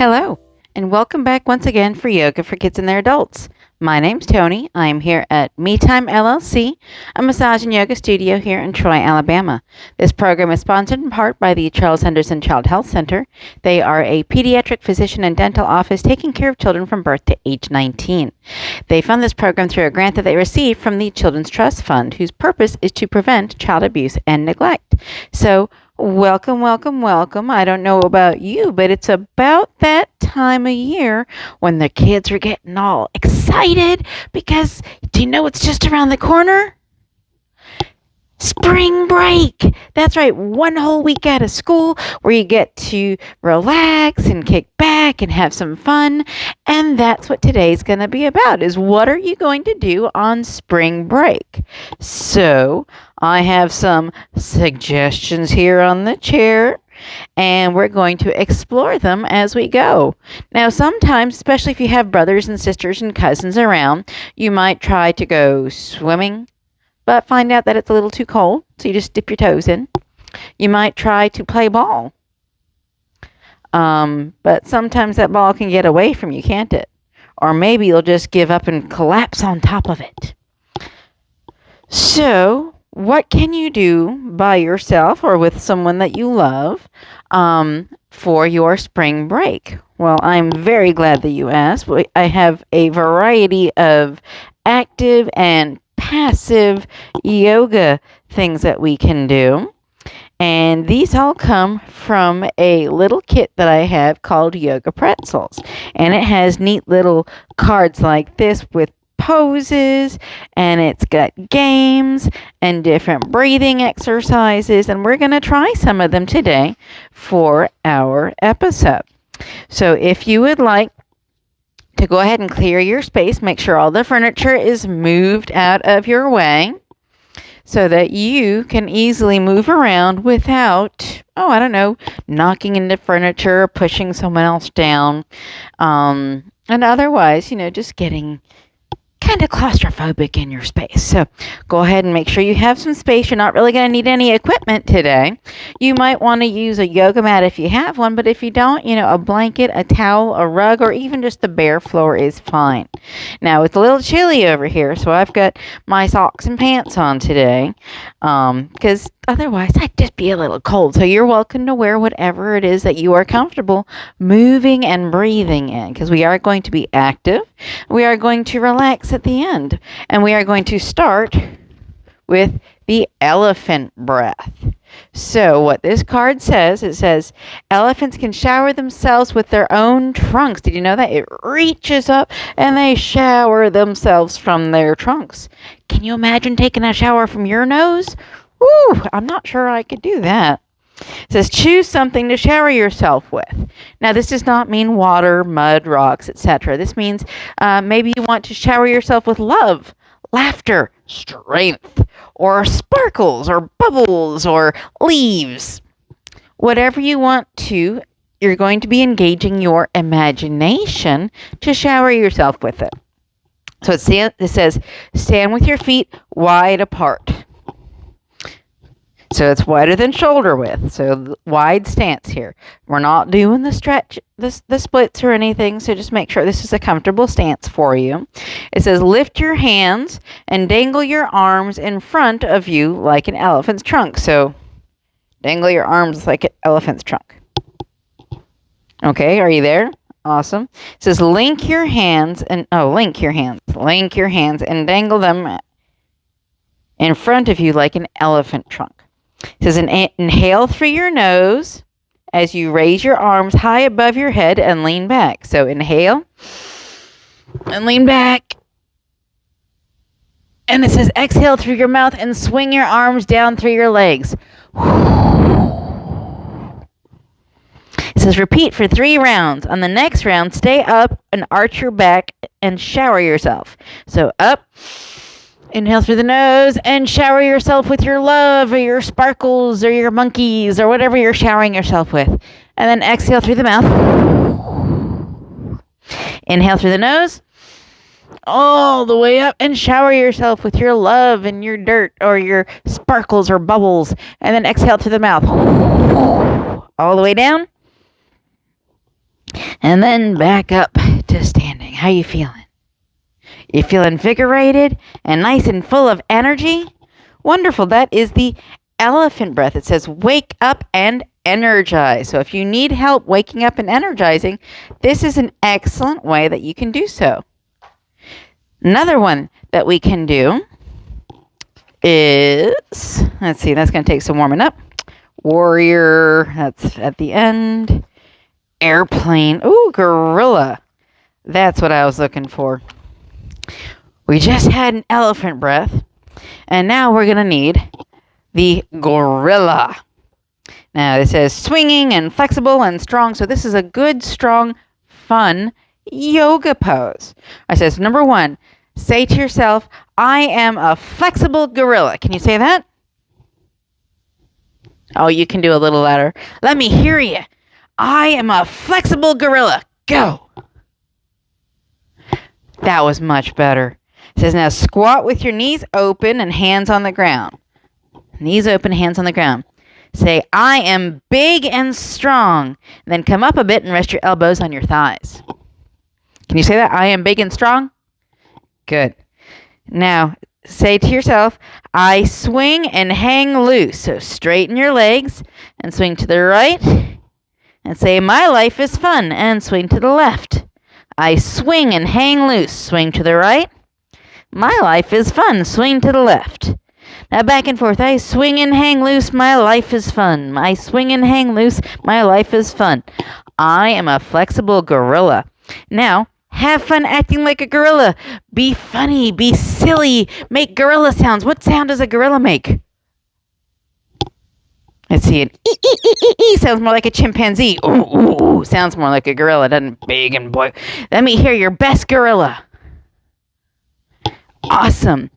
Hello, and welcome back once again for Yoga for Kids and Their Adults. My name's Tony. I am here at Me Time LLC, a massage and yoga studio here in Troy, Alabama. This program is sponsored in part by the Charles Henderson Child Health Center. They are a pediatric physician and dental office taking care of children from birth to age 19. They fund this program through a grant that they received from the Children's Trust Fund, whose purpose is to prevent child abuse and neglect. So, welcome. I don't know about you, but it's about that time of year when the kids are getting all excited because do you know what's just around the corner? Spring break. That's right. One whole week out of school where you get to relax and kick back and have some fun. And that's what today's going to be about, is what are you going to do on spring break? So I have some suggestions here on the chair, and we're going to explore them as we go. Now, sometimes, especially if you have brothers and sisters and cousins around, you might try to go swimming, but find out that it's a little too cold, so you just dip your toes in. You might try to play ball, but sometimes that ball can get away from you, can't it? Or maybe you'll just give up and collapse on top of it. So, what can you do by yourself or with someone that you love for your spring break? Well, I'm very glad that you asked. I have a variety of active and passive yoga things that we can do. And these all come from a little kit that I have called Yoga Pretzels. And it has neat little cards like this with poses, and it's got games and different breathing exercises, and we're going to try some of them today for our episode. So if you would like to go ahead and clear your space, make sure all the furniture is moved out of your way so that you can easily move around without, knocking into furniture or pushing someone else down, and otherwise, just getting kind of claustrophobic in your space. So go ahead and make sure you have some space. You're not really going to need any equipment today. You might want to use a yoga mat if you have one, but if you don't, a blanket, a towel, a rug, or even just the bare floor is fine. Now, it's a little chilly over here, so I've got my socks and pants on today, because otherwise I'd just be a little cold. So you're welcome to wear whatever it is that you are comfortable moving and breathing in, because we are going to be active. We are going to relax at the end, and we are going to start with the elephant breath. So what this card says, it says, elephants can shower themselves with their own trunks. Did you know that? It reaches up and they shower themselves from their trunks. Can you imagine taking a shower from your nose? Woo, I'm not sure I could do that. It says, choose something to shower yourself with. Now, this does not mean water, mud, rocks, etc. This means maybe you want to shower yourself with love, laughter, strength, or sparkles, or bubbles, or leaves. Whatever you want to, you're going to be engaging your imagination to shower yourself with it. So it says, stand with your feet wide apart. So it's wider than shoulder width. So wide stance here. We're not doing the stretch, the splits or anything. So just make sure this is a comfortable stance for you. It says lift your hands and dangle your arms in front of you like an elephant's trunk. So dangle your arms like an elephant's trunk. Okay, are you there? Awesome. It says link your hands and dangle them in front of you like an elephant trunk. It says inhale through your nose as you raise your arms high above your head and lean back. So inhale and lean back. And it says exhale through your mouth and swing your arms down through your legs. It says repeat for 3 rounds. On the next round, stay up and arch your back and shower yourself. So up. Inhale through the nose and shower yourself with your love or your sparkles or your monkeys or whatever you're showering yourself with. And then exhale through the mouth. Inhale through the nose all the way up and shower yourself with your love and your dirt or your sparkles or bubbles. And then exhale through the mouth all the way down. And then back up to standing. How you feeling? You feel invigorated and nice and full of energy? Wonderful. That is the elephant breath. It says wake up and energize. So if you need help waking up and energizing, this is an excellent way that you can do so. Another one that we can do is, let's see, that's going to take some warming up. Warrior, that's at the end. Airplane. Ooh, gorilla. That's what I was looking for. We just had an elephant breath, and now we're going to need the gorilla. Now, it says swinging and flexible and strong, so this is a good, strong, fun yoga pose. It says, number 1, say to yourself, I am a flexible gorilla. Can you say that? Oh, you can do a little louder. Let me hear you. I am a flexible gorilla. Go. That was much better. It says now squat with your knees open and hands on the ground. Knees open, hands on the ground. Say, I am big and strong. Then come up a bit and rest your elbows on your thighs. Can you say that? I am big and strong? Good. Now, say to yourself, I swing and hang loose. So straighten your legs and swing to the right. And say, my life is fun. And swing to the left. I swing and hang loose. Swing to the right. My life is fun. Swing to the left. Now back and forth. I swing and hang loose. My life is fun. I swing and hang loose. My life is fun. I am a flexible gorilla. Now, have fun acting like a gorilla. Be funny. Be silly. Make gorilla sounds. What sound does a gorilla make? Let's see. An ee sounds more like a chimpanzee. Ooh, ooh, ooh. Sounds more like a gorilla, doesn't big and boy. Let me hear your best gorilla. Awesome.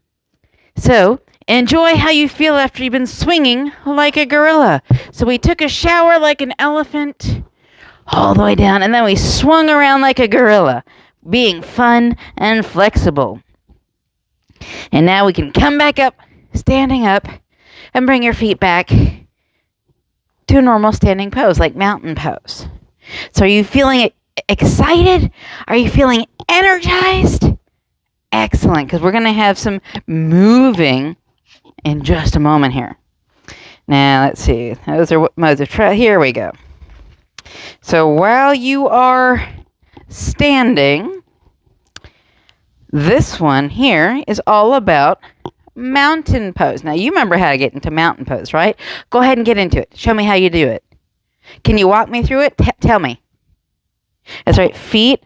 So, enjoy how you feel after you've been swinging like a gorilla. So we took a shower like an elephant all the way down, and then we swung around like a gorilla, being fun and flexible. And now we can come back up, standing up, and bring your feet back to a normal standing pose, like mountain pose. So are you feeling excited? Are you feeling energized? Excellent, because we're going to have some moving in just a moment here. Now, let's see. Those are modes of travel. Here we go. So while you are standing, this one here is all about mountain pose. Now, you remember how to get into mountain pose, right? Go ahead and get into it. Show me how you do it. Can you walk me through it? Tell me. That's right. Feet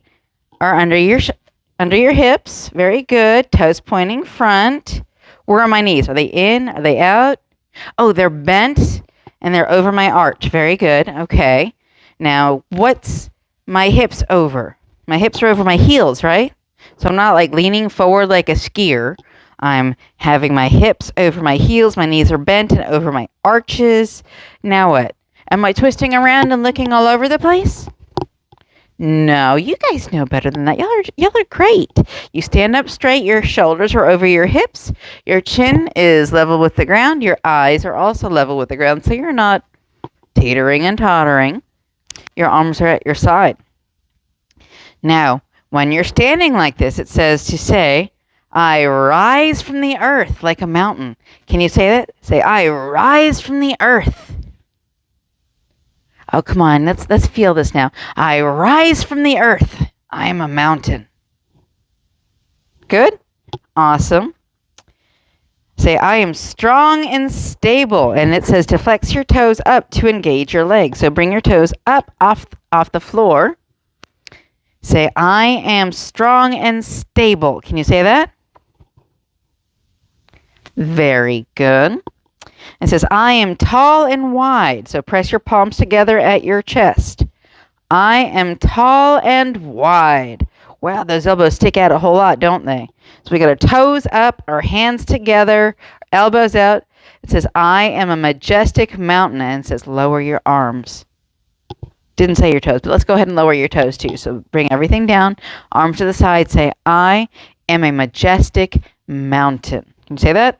are under your hips. Very good. Toes pointing front. Where are my knees? Are they in? Are they out? Oh, they're bent and they're over my arch. Very good. Okay. Now, what's my hips over? My hips are over my heels, right? So I'm not like leaning forward like a skier. I'm having my hips over my heels. My knees are bent and over my arches. Now what? Am I twisting around and looking all over the place? No, you guys know better than that. Y'all are great. You stand up straight. Your shoulders are over your hips. Your chin is level with the ground. Your eyes are also level with the ground, so you're not teetering and tottering. Your arms are at your side. Now, when you're standing like this, it says to say, I rise from the earth like a mountain. Can you say that? Say, I rise from the earth. Oh, come on. Let's feel this now. I rise from the earth. I am a mountain. Good? Awesome. Say, I am strong and stable. And it says to flex your toes up to engage your legs. So bring your toes up off the floor. Say, I am strong and stable. Can you say that? Very good. It says, I am tall and wide. So press your palms together at your chest. I am tall and wide. Wow, those elbows stick out a whole lot, don't they? So we got our toes up, our hands together, elbows out. It says, I am a majestic mountain. And it says, lower your arms. Didn't say your toes, but let's go ahead and lower your toes too. So bring everything down, arms to the side. Say, I am a majestic mountain. Can you say that?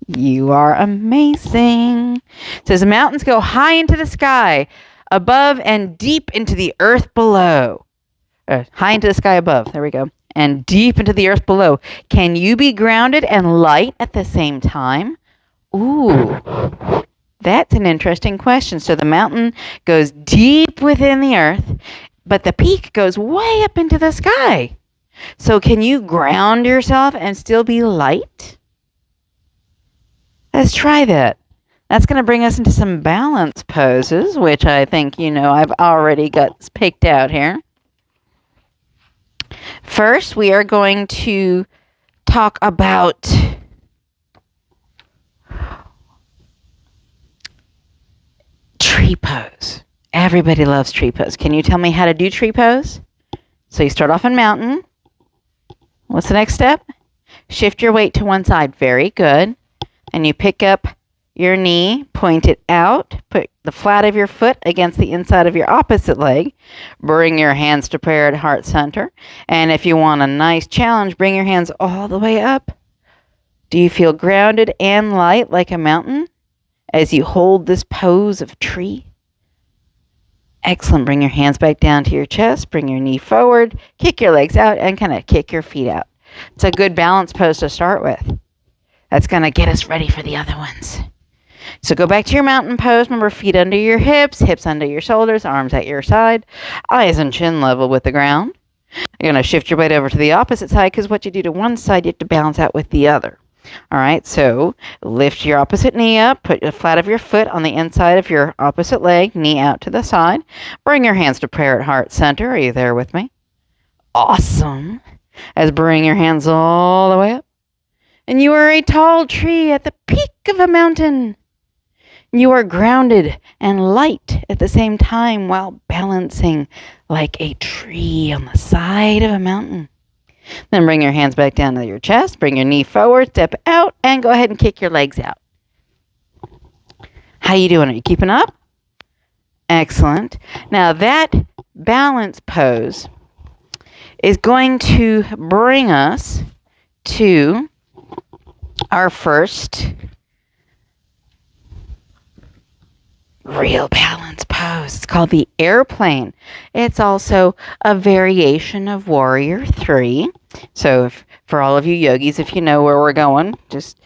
You are amazing. It says, mountains go high into the sky. above and deep into the earth below. High into the sky above. There we go. And deep into the earth below. Can you be grounded and light at the same time? Ooh, that's an interesting question. So the mountain goes deep within the earth, but the peak goes way up into the sky. So can you ground yourself and still be light? Let's try that. That's going to bring us into some balance poses, which I think, I've already got picked out here. First, we are going to talk about tree pose. Everybody loves tree pose. Can you tell me how to do tree pose? So you start off in mountain. What's the next step? Shift your weight to one side. Very good. And you pick up your knee, point it out, put the flat of your foot against the inside of your opposite leg. Bring your hands to prayer at heart center. And if you want a nice challenge, bring your hands all the way up. Do you feel grounded and light like a mountain as you hold this pose of tree? Excellent. Bring your hands back down to your chest. Bring your knee forward. Kick your legs out and kind of kick your feet out. It's a good balance pose to start with. That's going to get us ready for the other ones. So go back to your mountain pose. Remember, feet under your hips under your shoulders, arms at your side, eyes and chin level with the ground. You're going to shift your weight over to the opposite side because what you do to one side, you have to balance out with the other. All right, so lift your opposite knee up, put the flat of your foot on the inside of your opposite leg, knee out to the side. Bring your hands to prayer at heart center. Are you there with me? Awesome. As bring your hands all the way up. And you are a tall tree at the peak of a mountain. You are grounded and light at the same time while balancing like a tree on the side of a mountain. Then bring your hands back down to your chest, bring your knee forward, step out, and go ahead and kick your legs out. How you doing? Are you keeping up? Excellent. Now that balance pose is going to bring us to our first real balance pose. It's called the airplane. It's also a variation of Warrior 3. So for all of you yogis, if you know where we're going, just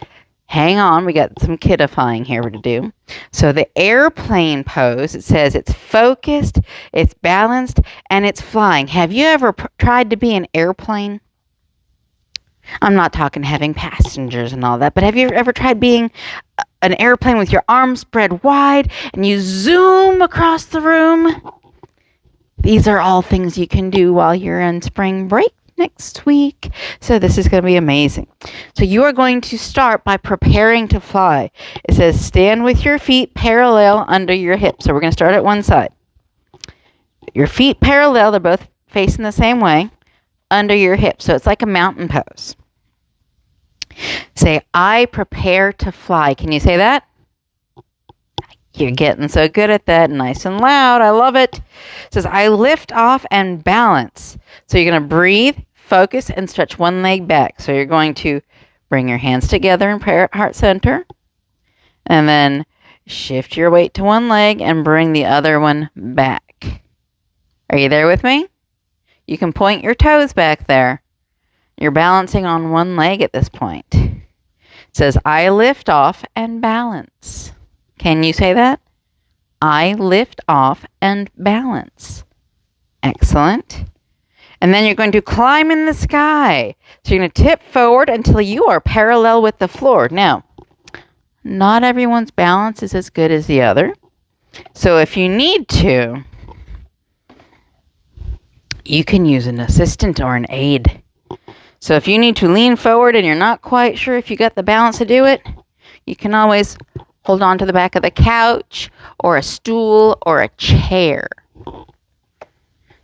hang on. We got some kidifying here to do. So the airplane pose, it says it's focused, it's balanced, and it's flying. Have you ever tried to be an airplane? I'm not talking having passengers and all that, but have you ever tried being an airplane with your arms spread wide and you zoom across the room? These are all things you can do while you're on spring break next week. So this is going to be amazing. So you are going to start by preparing to fly. It says stand with your feet parallel under your hips. So we're going to start at one side. Your feet parallel, they're both facing the same way, under your hips. So it's like a mountain pose. Say, I prepare to fly. Can you say that? You're getting so good at that. Nice and loud. I love it. It says, I lift off and balance. So you're going to breathe, focus, and stretch one leg back. So you're going to bring your hands together in prayer at heart center. And then shift your weight to one leg and bring the other one back. Are you there with me? You can point your toes back there. You're balancing on one leg at this point. It says, I lift off and balance. Can you say that? I lift off and balance. Excellent. And then you're going to climb in the sky. So you're going to tip forward until you are parallel with the floor. Now, not everyone's balance is as good as the other. So if you need to, you can use an assistant or an aid. So if you need to lean forward and you're not quite sure if you got the balance to do it, you can always hold on to the back of the couch or a stool or a chair.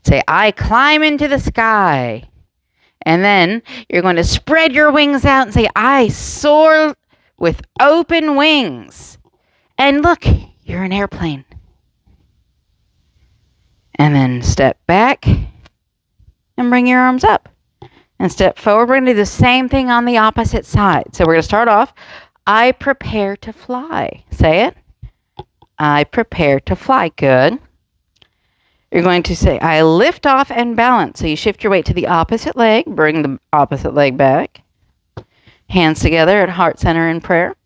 Say, I climb into the sky. And then you're going to spread your wings out and say, I soar with open wings. And look, you're an airplane. And then step back and bring your arms up. And step forward. We're going to do the same thing on the opposite side. So we're going to start off, I prepare to fly. Say it. I prepare to fly. Good. You're going to say, I lift off and balance. So you shift your weight to the opposite leg. Bring the opposite leg back. Hands together at heart center in prayer.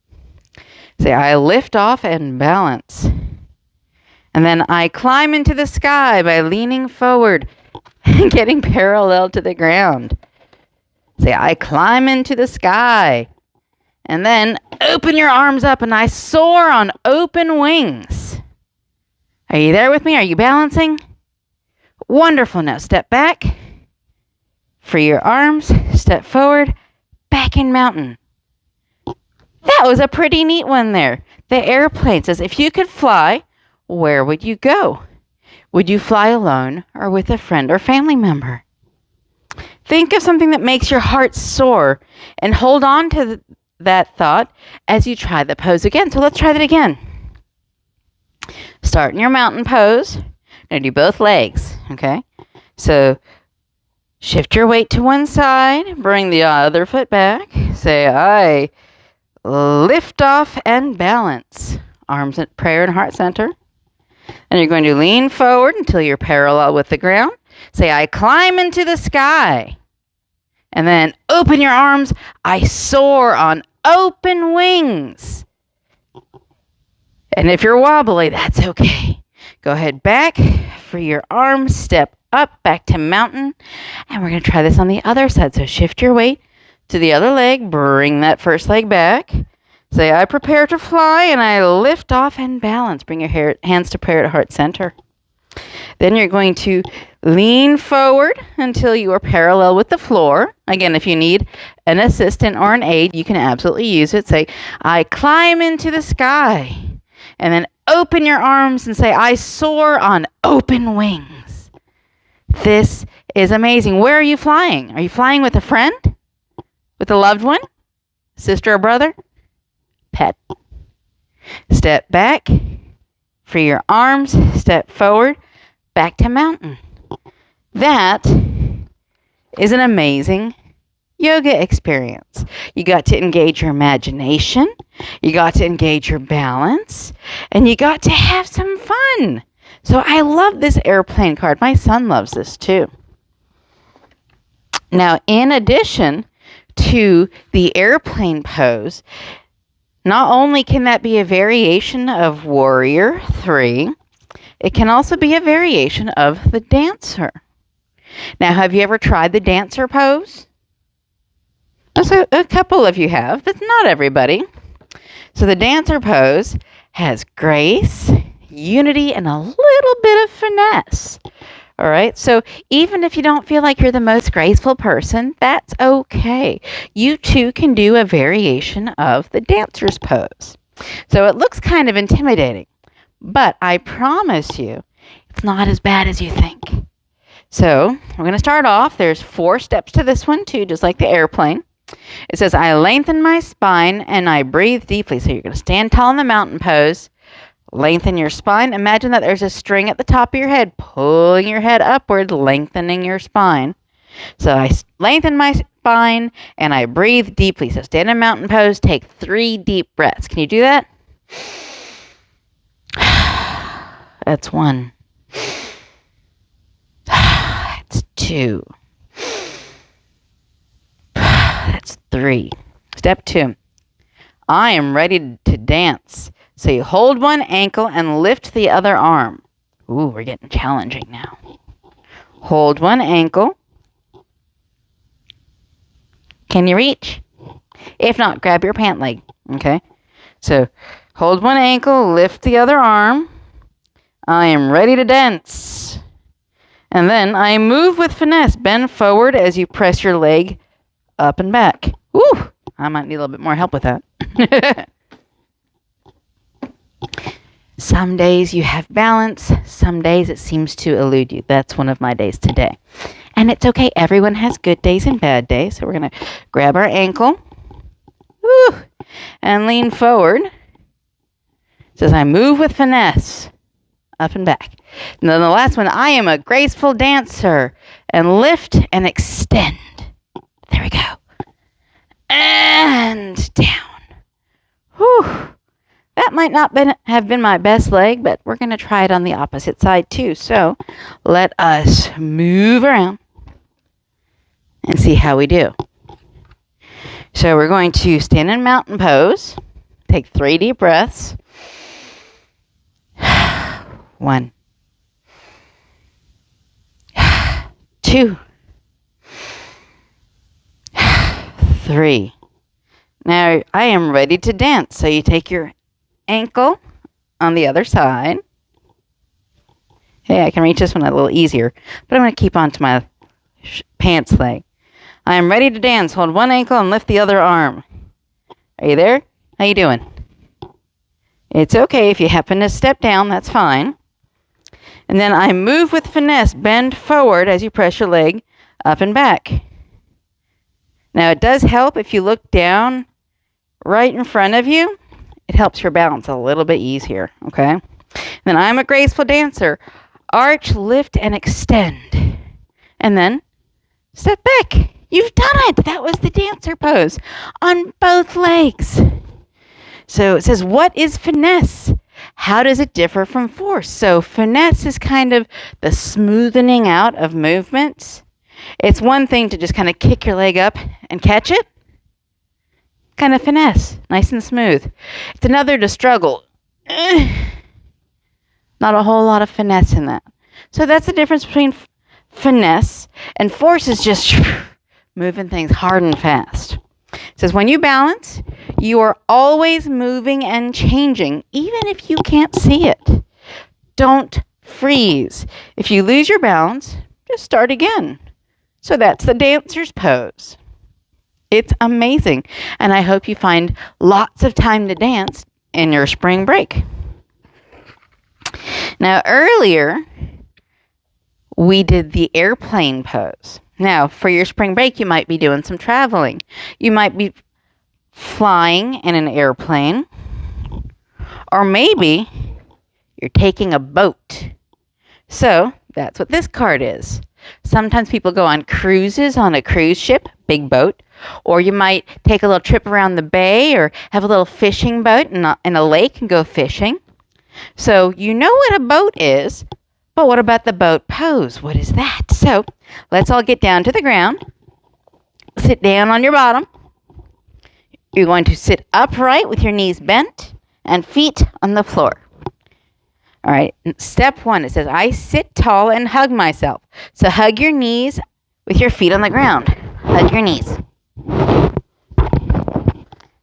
Say, I lift off and balance. And then I climb into the sky by leaning forward and getting parallel to the ground. Say, I climb into the sky. And then open your arms up and I soar on open wings. Are you there with me? Are you balancing? Wonderful. Now step back. Free your arms. Step forward. Back in mountain. That was a pretty neat one there. The airplane says, if you could fly, where would you go? Would you fly alone or with a friend or family member? Think of something that makes your heart soar and hold on to that thought as you try the pose again. So let's try that again. Start in your mountain pose. Now do both legs, okay? So shift your weight to one side. Bring the other foot back. Say, I lift off and balance. Arms at prayer and heart center. And you're going to lean forward until you're parallel with the ground. Say, I climb into the sky. And then open your arms. I soar on open wings. And if you're wobbly, that's okay. Go ahead back. Free your arms. Step up back to mountain. And we're going to try this on the other side. So shift your weight to the other leg. Bring that first leg back. Say, I prepare to fly, and I lift off and balance. Bring your hands to prayer at heart center. Then you're going to lean forward until you are parallel with the floor. Again, if you need an assistant or an aid, you can absolutely use it. Say, I climb into the sky. And then open your arms and say, I soar on open wings. This is amazing. Where are you flying? Are you flying with a friend? With a loved one? Sister or brother? Pet. Step back. Free your arms. Step forward. Back to mountain. That is an amazing yoga experience. You got to engage your imagination. You got to engage your balance. And you got to have some fun. So I love this airplane card. My son loves this too. Now, in addition to the airplane pose, not only can that be a variation of Warrior 3, it can also be a variation of the dancer. Now, have you ever tried the dancer pose? So a couple of you have, but not everybody. So the dancer pose has grace, unity, and a little bit of finesse. All right, so even if you don't feel like you're the most graceful person, that's okay. You too can do a variation of the dancer's pose. So it looks kind of intimidating, but I promise you, it's not as bad as you think. So we're going to start off. There's 4 steps to this one too, just like the airplane. It says, I lengthen my spine and I breathe deeply. So you're going to stand tall in the mountain pose. Lengthen your spine. Imagine that there's a string at the top of your head, pulling your head upward, lengthening your spine. So I lengthen my spine and I breathe deeply. So stand in mountain pose, take 3 deep breaths. Can you do that? That's 1. That's 2. That's 3. Step 2. I am ready to dance. So you hold one ankle and lift the other arm. Ooh, we're getting challenging now. Hold one ankle. Can you reach? If not, grab your pant leg. Okay? So hold one ankle, lift the other arm. I am ready to dance. And then I move with finesse. Bend forward as you press your leg up and back. Ooh, I might need a little bit more help with that. Some days you have balance. Some days it seems to elude you. That's one of my days today. And it's okay. Everyone has good days and bad days. So we're going to grab our ankle. Woo, and lean forward. It says, I move with finesse. Up and back. And then the last one, I am a graceful dancer. And lift and extend. There we go. And down. Whew. that might not have been my best leg, but we're going to try it on the opposite side too. So let us move around and see how we do. So we're going to stand in mountain pose. Take 3 deep breaths. 1, 2, 3. Now I am ready to dance. So you take your ankle on the other side. Hey, I can reach this one a little easier, but I'm going to keep on to my pants leg. I am ready to dance. Hold one ankle and lift the other arm. Are you there? How you doing? It's okay if you happen to step down, that's fine. And then I move with finesse. Bend forward as you press your leg up and back. Now it does help if you look down right in front of you. It helps your balance a little bit easier, okay? And then I'm a graceful dancer. Arch, lift, and extend. And then step back. You've done it. That was the dancer pose on both legs. So it says, what is finesse? How does it differ from force? So finesse is kind of the smoothing out of movements. It's one thing to just kind of kick your leg up and catch it. Kind of finesse, nice and smooth. It's another to struggle. Not a whole lot of finesse in that. So that's the difference between finesse and force is just moving things hard and fast. It says when you balance, you are always moving and changing, even if you can't see it. Don't freeze. If you lose your balance, just start again. So that's the dancer's pose. It's amazing. And I hope you find lots of time to dance in your spring break. Now, earlier, we did the airplane pose. Now, for your spring break, you might be doing some traveling. You might be flying in an airplane. Or maybe you're taking a boat. So, that's what this card is. Sometimes people go on cruises on a cruise ship, big boat. Or you might take a little trip around the bay or have a little fishing boat in a lake and go fishing. So, you know what a boat is. But what about the boat pose? What is that? So let's all get down to the ground. Sit down on your bottom. You're going to sit upright with your knees bent and feet on the floor. All right. Step 1, it says, I sit tall and hug myself. So hug your knees with your feet on the ground. Hug your knees. Are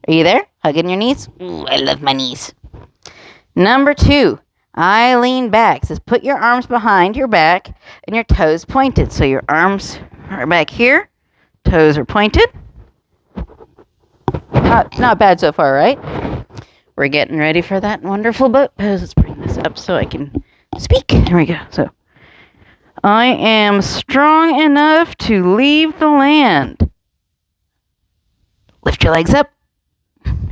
you there? Hugging your knees? Ooh, I love my knees. Number 2. I lean back. It says put your arms behind your back and your toes pointed. So your arms are back here. Toes are pointed. Not bad so far, right? We're getting ready for that wonderful boat pose. Let's bring this up so I can speak. Here we go. So I am strong enough to leave the land. Lift your legs up.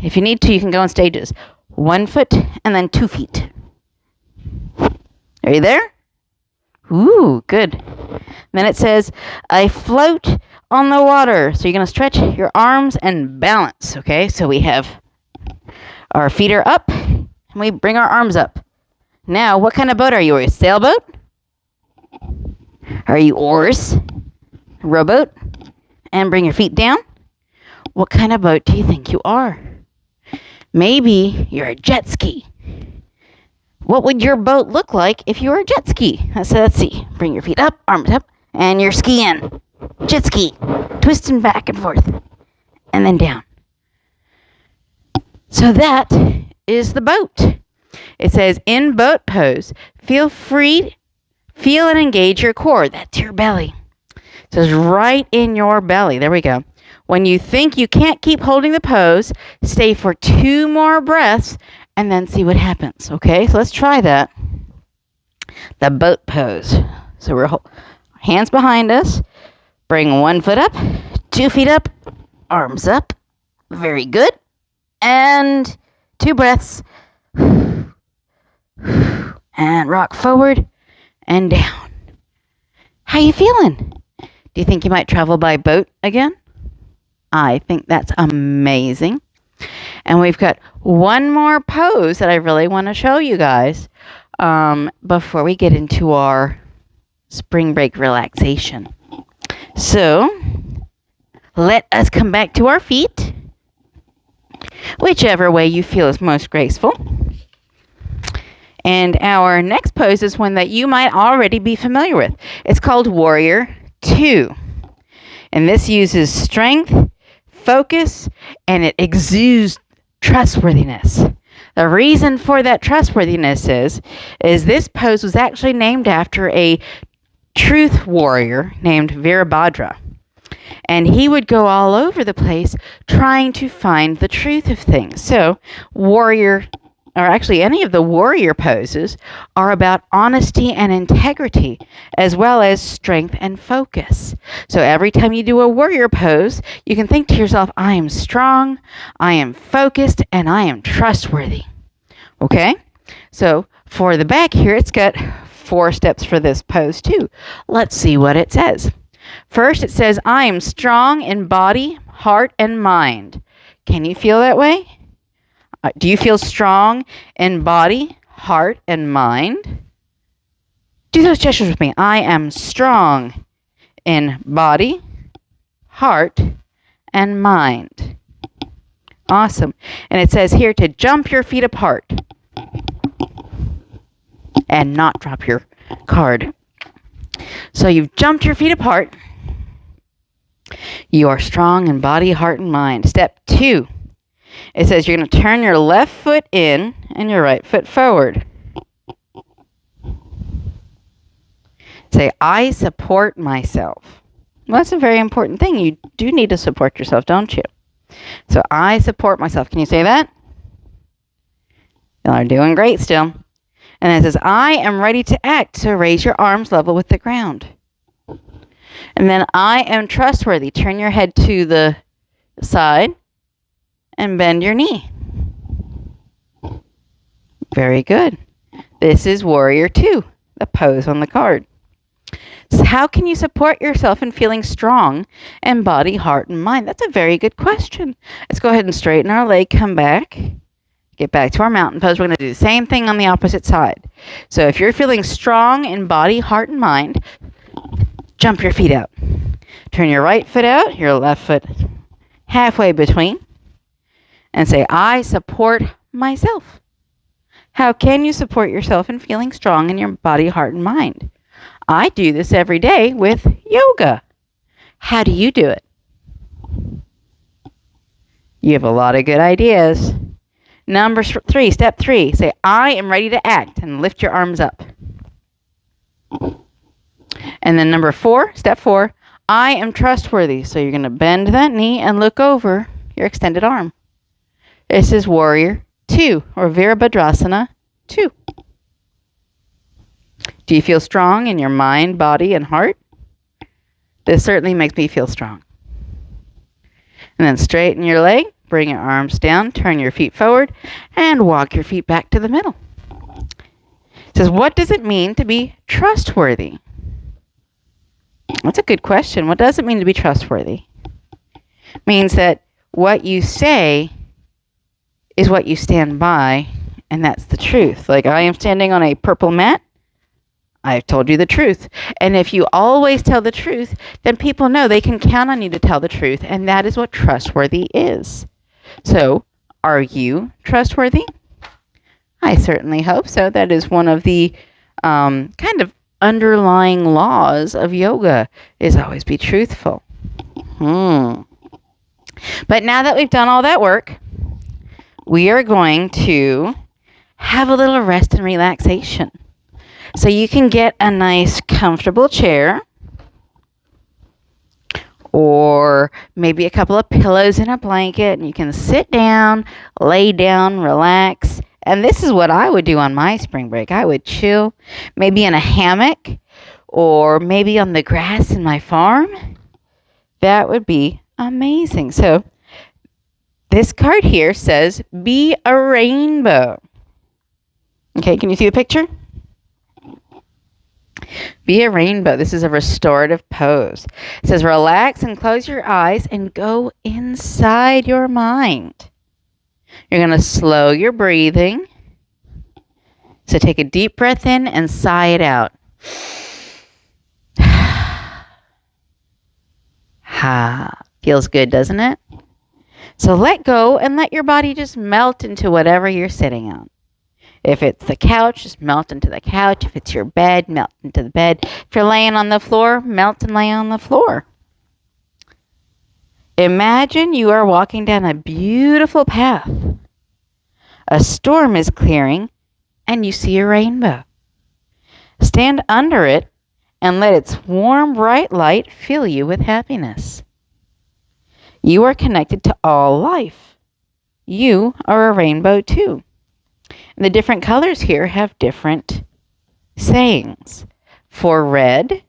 If you need to, you can go in stages. 1 foot and then 2 feet. Are you there? Ooh, good. Then it says, I float on the water. So you're going to stretch your arms and balance, okay? So we have our feet are up, and we bring our arms up. Now, what kind of boat are you? Are you a sailboat? Are you oars? Rowboat? And bring your feet down. What kind of boat do you think you are? Maybe you're a jet ski. What would your boat look like if you were a jet ski? So let's see. Bring your feet up, arms up, and you're skiing. Jet ski. Twisting back and forth. And then down. So that is the boat. It says, in boat pose, feel free, feel and engage your core. That's your belly. It says right in your belly. There we go. When you think you can't keep holding the pose, stay for 2 more breaths and then see what happens. Okay, so let's try that. The boat pose. So we're hands behind us. Bring 1 foot up, 2 feet up, arms up. Very good. And 2 breaths. And rock forward and down. How you feeling? Do you think you might travel by boat again? I think that's amazing. And we've got one more pose that I really want to show you guys before we get into our spring break relaxation. So, let us come back to our feet, whichever way you feel is most graceful. And our next pose is one that you might already be familiar with. It's called Warrior 2. And this uses strength, focus, and it exudes trustworthiness. The reason for that trustworthiness is this pose was actually named after a truth warrior named Virabhadra. And he would go all over the place trying to find the truth of things. So, any of the warrior poses are about honesty and integrity, as well as strength and focus. So every time you do a warrior pose, you can think to yourself, I am strong, I am focused, and I am trustworthy. Okay? So for the back here, it's got 4 steps for this pose too. Let's see what it says. First, it says, I am strong in body, heart, and mind. Can you feel that way? Do you feel strong in body, heart, and mind? Do those gestures with me. I am strong in body, heart, and mind. Awesome. And it says here to jump your feet apart and not drop your card. So you've jumped your feet apart. You are strong in body, heart, and mind. Step 2. It says you're going to turn your left foot in and your right foot forward. Say, I support myself. Well, that's a very important thing. You do need to support yourself, don't you? So, I support myself. Can you say that? Y'all are doing great still. And it says, I am ready to act. So, raise your arms level with the ground. And then, I am trustworthy. Turn your head to the side and bend your knee. Very good. This is Warrior 2, the pose on the card. So how can you support yourself in feeling strong in body, heart, and mind? That's a very good question. Let's go ahead and straighten our leg, come back, get back to our mountain pose. We're going to do the same thing on the opposite side. So if you're feeling strong in body, heart, and mind, jump your feet out. Turn your right foot out, your left foot halfway between, and say, I support myself. How can you support yourself in feeling strong in your body, heart, and mind? I do this every day with yoga. How do you do it? You have a lot of good ideas. Number 3, step 3, say, I am ready to act, and lift your arms up. And then number 4, step 4, I am trustworthy. So you're going to bend that knee and look over your extended arm. This is Warrior 2, or Virabhadrasana 2. Do you feel strong in your mind, body, and heart? This certainly makes me feel strong. And then straighten your leg, bring your arms down, turn your feet forward, and walk your feet back to the middle. It says, what does it mean to be trustworthy? That's a good question. What does it mean to be trustworthy? It means that what you say is what you stand by, and that's the truth. Like, I am standing on a purple mat. I've told you the truth. And if you always tell the truth, then people know they can count on you to tell the truth, and that is what trustworthy is. So, are you trustworthy? I certainly hope so. That is one of the kind of underlying laws of yoga, is always be truthful. But now that we've done all that work, we are going to have a little rest and relaxation. So you can get a nice comfortable chair, or maybe a couple of pillows and a blanket, and you can sit down, lay down, relax. And this is what I would do on my spring break. I would chill, maybe in a hammock, or maybe on the grass in my farm. That would be amazing. So this card here says, be a rainbow. Okay, can you see the picture? Be a rainbow. This is a restorative pose. It says, relax and close your eyes and go inside your mind. You're going to slow your breathing. So take a deep breath in and sigh it out. Feels good, doesn't it? So let go and let your body just melt into whatever you're sitting on. If it's the couch, just melt into the couch. If it's your bed, melt into the bed. If you're laying on the floor, melt and lay on the floor. Imagine you are walking down a beautiful path. A storm is clearing and you see a rainbow. Stand under it and let its warm, bright light fill you with happiness. You are connected to all life. You are a rainbow too. And the different colors here have different sayings. For red,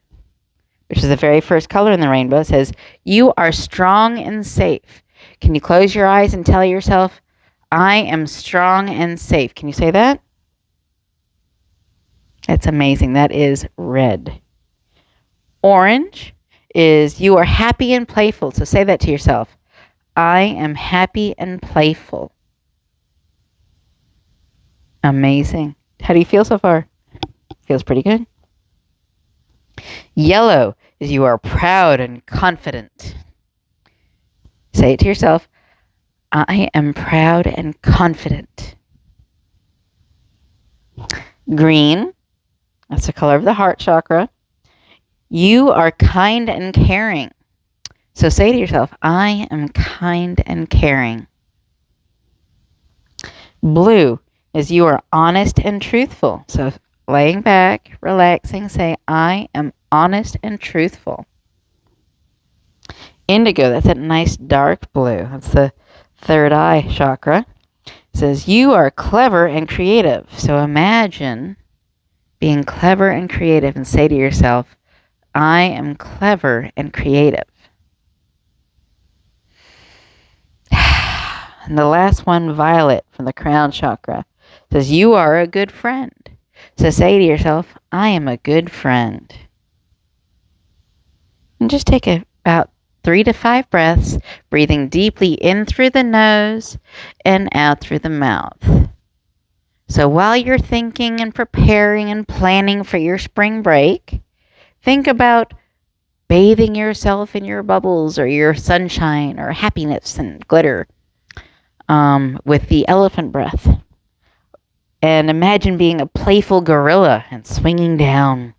which is the very first color in the rainbow, it says, you are strong and safe. Can you close your eyes and tell yourself, I am strong and safe? Can you say that? That's amazing. That is red. Orange is you are happy and playful. So say that to yourself. I am happy and playful. Amazing. How do you feel so far? Feels pretty good. Yellow is you are proud and confident. Say it to yourself. I am proud and confident. Green, that's the color of the heart chakra. You are kind and caring. So say to yourself, I am kind and caring. Blue is you are honest and truthful. So laying back, relaxing, say, I am honest and truthful. Indigo, that's that nice dark blue. That's the third eye chakra. It says, you are clever and creative. So imagine being clever and creative and say to yourself, I am clever and creative. And the last one, violet, from the crown chakra, says, you are a good friend. So say to yourself, I am a good friend. And just take about 3 to 5 breaths, breathing deeply in through the nose and out through the mouth. So while you're thinking and preparing and planning for your spring break, think about bathing yourself in your bubbles or your sunshine or happiness and glitter with the elephant breath. And imagine being a playful gorilla and swinging down.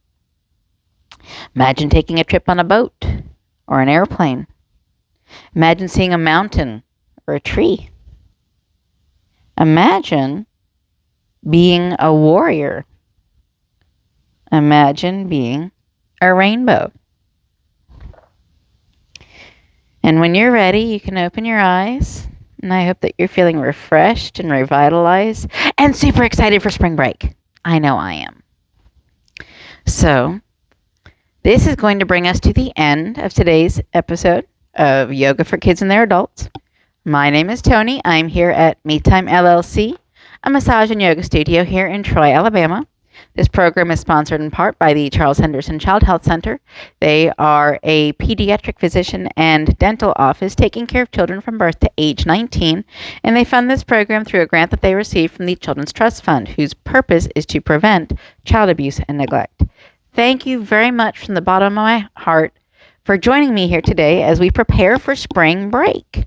Imagine taking a trip on a boat or an airplane. Imagine seeing a mountain or a tree. Imagine being a warrior. Imagine being a rainbow. And when you're ready, you can open your eyes. And I hope that you're feeling refreshed and revitalized and super excited for spring break. I know I am. So, this is going to bring us to the end of today's episode of Yoga for Kids and Their Adults. My name is Tony. I'm here at Me Time LLC, a massage and yoga studio here in Troy, Alabama. This program is sponsored in part by the Charles Henderson Child Health Center. They are a pediatric physician and dental office taking care of children from birth to age 19, and they fund this program through a grant that they received from the Children's Trust Fund, whose purpose is to prevent child abuse and neglect. Thank you very much from the bottom of my heart for joining me here today as we prepare for spring break.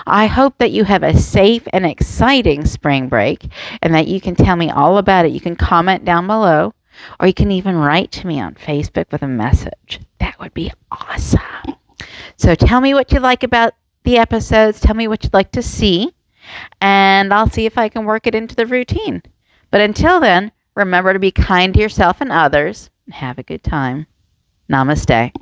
I hope that you have a safe and exciting spring break and that you can tell me all about it. You can comment down below, or you can even write to me on Facebook with a message. That would be awesome. So tell me what you like about the episodes. Tell me what you'd like to see, and I'll see if I can work it into the routine. But until then, remember to be kind to yourself and others, and have a good time. Namaste.